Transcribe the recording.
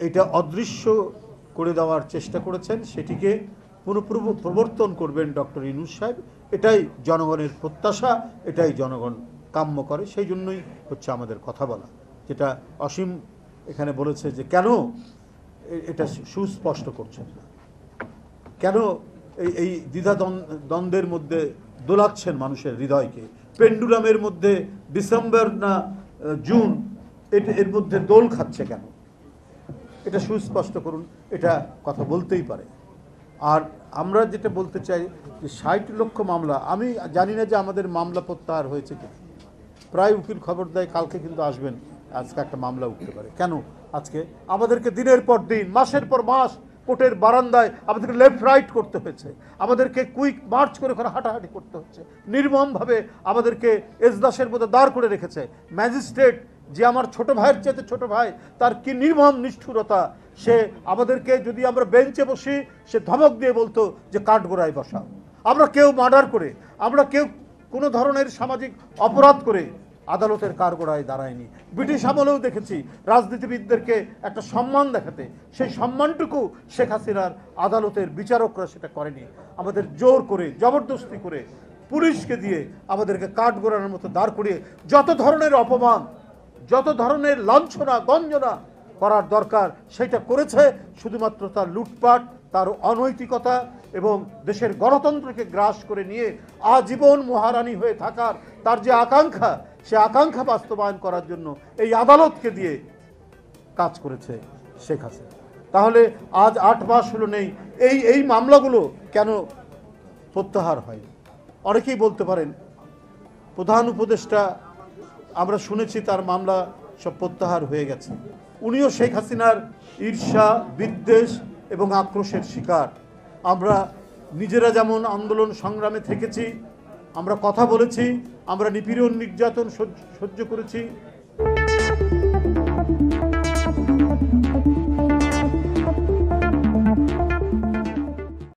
এটা অদৃশ্য করে দেওয়ার চেষ্টা করেছেন, সেটিকে পুনঃপ্রবর্তন করবেন ডক্টর ইউনূস সাহেব। এটাই জনগণের প্রত্যাশা, এটাই জনগণ কাম্য করে। সেই জন্যই হচ্ছে আমাদের কথা বলা। যেটা অসীম এখানে বলেছে যে কেন এটা সুস্পষ্ট করছেন না, কেন এই দ্বিধা দ্বন্দ্বের মধ্যে দোলাচ্ছেন মানুষের হৃদয়কে, পেন্ডুলামের মধ্যে ডিসেম্বর না জুন এর মধ্যে দোল খাচ্ছে কেন, এটা সুস্পষ্ট করুন। এটা কথা বলতেই পারে। আর আমরা যেটা বলতে চাই যে 60 লক্ষ মামলা, আমি জানি না যে আমাদের মামলা প্রত্যাহার হয়েছে কি, প্রায় উকিল খবর দেয় কালকে কিন্তু আসবেন, আজকে একটা মামলা উঠতে পারে। কেন আজকে আমাদেরকে দিনের পর দিন, মাসের পর মাস কোর্টের বারান্দায় আমাদেরকে লেফট রাইট করতে হয়েছে, আমাদেরকে কুইক মার্চ করে ওখানে হাঁটাহাঁটি করতে হচ্ছে, নির্মমভাবে আমাদেরকে এজলাসের মধ্যে দাঁড় করে রেখেছে। ম্যাজিস্ট্রেট যে আমার ছোট ভাইয়ের চেয়ে ছোট ভাই, তার কি নির্মম নিষ্ঠুরতা, সে আমাদেরকে যদি আমরা বেঞ্চে বসি সে ধমক দিয়ে বলতো যে কাঠগোড়ায় বসাও। আমরা কেউ মার্ডার করে, আমরা কেউ কোনো ধরনের সামাজিক অপরাধ করে আদালতের কাঠগোড়ায় দাঁড়ায়নি। ব্রিটিশ আমলেও দেখেছি রাজনীতিবিদদেরকে একটা সম্মান দেখাতে, সেই সম্মানটুকু শেখ হাসিনার আদালতের বিচারকরা সেটা করেনি। আমাদের জোর করে, জবরদস্তি করে, পুলিশকে দিয়ে আমাদেরকে কাঠগোড়ানোর মতো দাঁড় করিয়ে যত ধরনের অপমান, যত ধরনের লাঞ্ছনা গঞ্জনা করার দরকার সেটা করেছে। শুধুমাত্র তার লুটপাট, তার অনৈতিকতা এবং দেশের গণতন্ত্রকে গ্রাস করে নিয়ে আজীবন মহারানী হয়ে থাকার তার যে আকাঙ্ক্ষা, সে আকাঙ্ক্ষা বাস্তবায়ন করার জন্য এই আদালতকে দিয়ে কাজ করেছে শেখ হাসিনা। তাহলে আজ 8 মাস হলো নেই, এই মামলাগুলো কেন প্রত্যাহার হয়? অনেকেই বলতে পারেন প্রধান উপদেষ্টা, আমরা শুনেছি তার মামলা সব প্রত্যাহার হয়ে গেছে। উনিও শেখ হাসিনার ঈর্ষা, বিদ্বেষ এবং আক্রোশের শিকার। আমরা নিজেরা যেমন আন্দোলন সংগ্রামে থেকেছি, আমরা কথা বলেছি, আমরা নিপীড়ন নির্যাতন সহ্য করেছি,